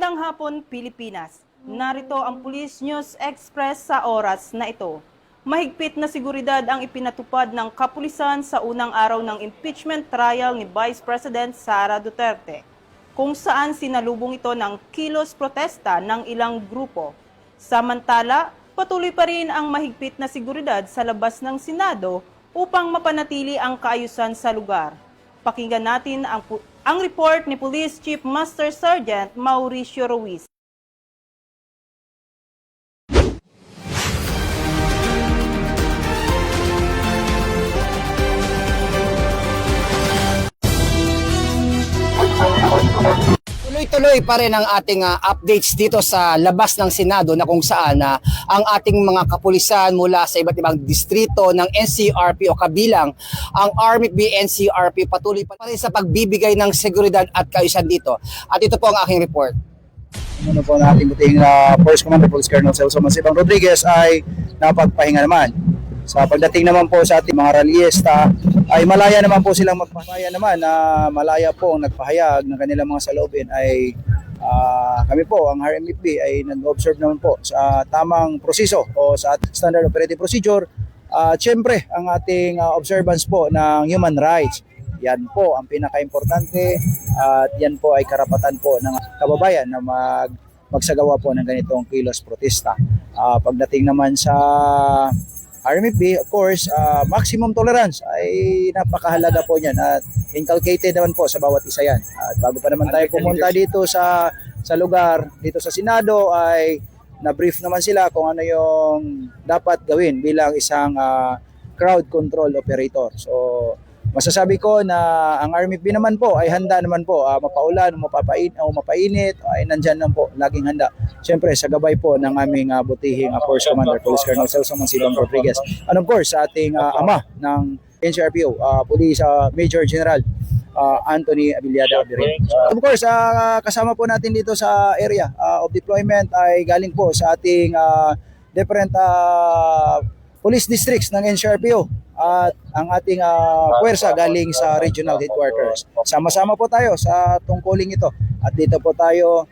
Magandang hapon, Pilipinas. Narito ang Police News Express sa oras na ito. Mahigpit na seguridad ang ipinatupad ng kapulisan sa unang araw ng impeachment trial ni Vice President Sara Duterte, kung saan sinalubong ito ng kilos protesta ng ilang grupo. Samantala, patuloy pa rin ang mahigpit na seguridad sa labas ng Senado upang mapanatili ang kaayusan sa lugar. Pakinggan natin ang report ni Police Chief Master Sergeant Mauricio Ruiz. Tuloy-tuloy pa rin ang ating updates dito sa labas ng Senado na kung saan ang ating mga kapulisan mula sa iba't ibang distrito ng NCRP o kabilang ang Army NCRP patuloy pa rin sa pagbibigay ng seguridad at kaayusan dito. At ito po ang aking report. Ano po ang ating buting Force Commander Police Colonel Celso Mansibang Rodriguez ay napagpahinga naman. Sa pagdating naman po sa ating mga rallyista ay malaya naman po silang magpahaya naman na malaya po ang nagpahayag ng kanilang mga saloobin ay kami po ang RMFB ay nag-observe naman po sa tamang proseso o sa standard operating procedure. Siyempre ang ating observance po ng human rights. Yan po ang pinaka-importante at yan po ay karapatan po ng kababayan na magsagawa po ng ganitong kilos protesta. Pagdating naman sa RMFB, of course, maximum tolerance ay napakahalaga po niyan at inculcated naman po sa bawat isa yan. At bago pa naman tayo pumunta dito sa lugar, dito sa Senado ay na-brief naman sila kung ano yung dapat gawin bilang isang crowd control operator. So masasabi ko na ang RMFB naman po ay handa naman po mapaulan o mapainit ay nandyan lang po, laging handa. Siyempre sa gabay po ng aming butihing Force Commander Police Colonel Celso Mansibang Rodriguez. And of course sa ating ama ng NCRPO, Police Major General Anthony Abiliada Abirin. Of course, kasama po natin dito sa area of deployment ay galing po sa ating different police districts ng NCRPO. At ang ating puwersa galing sa regional headquarters. Sama-sama po tayo sa tungkuling ito at dito po tayo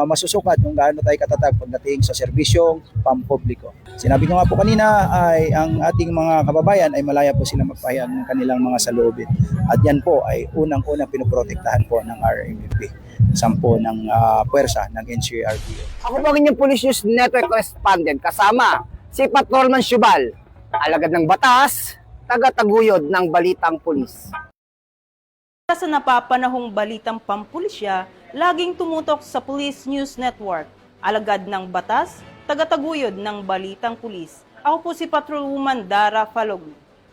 masusukat kung gaano tayo katatag pagdating sa serbisyong pampubliko. Sinabi ko nga po kanina ay ang ating mga kababayan ay malaya po silang magpahayag ng kanilang mga saloobin at yan po ay unang-unang pinoprotektahan po ng RMFB, sampo ng puwersa ng NCRPO. Ako po ang inyong Police News Network Correspondent kasama si Patrolman Shubal, alagad ng batas, taga-taguyod ng Balitang Pulis. Sa napapanahong balitang pampulisya, laging tumutok sa Police News Network, alagad ng batas, taga-taguyod ng Balitang Pulis. Ako po si Patrolwoman Dara Falog.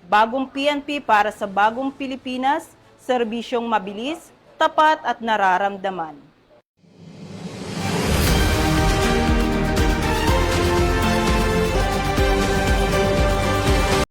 Bagong PNP para sa bagong Pilipinas, serbisyong mabilis, tapat at nararamdaman.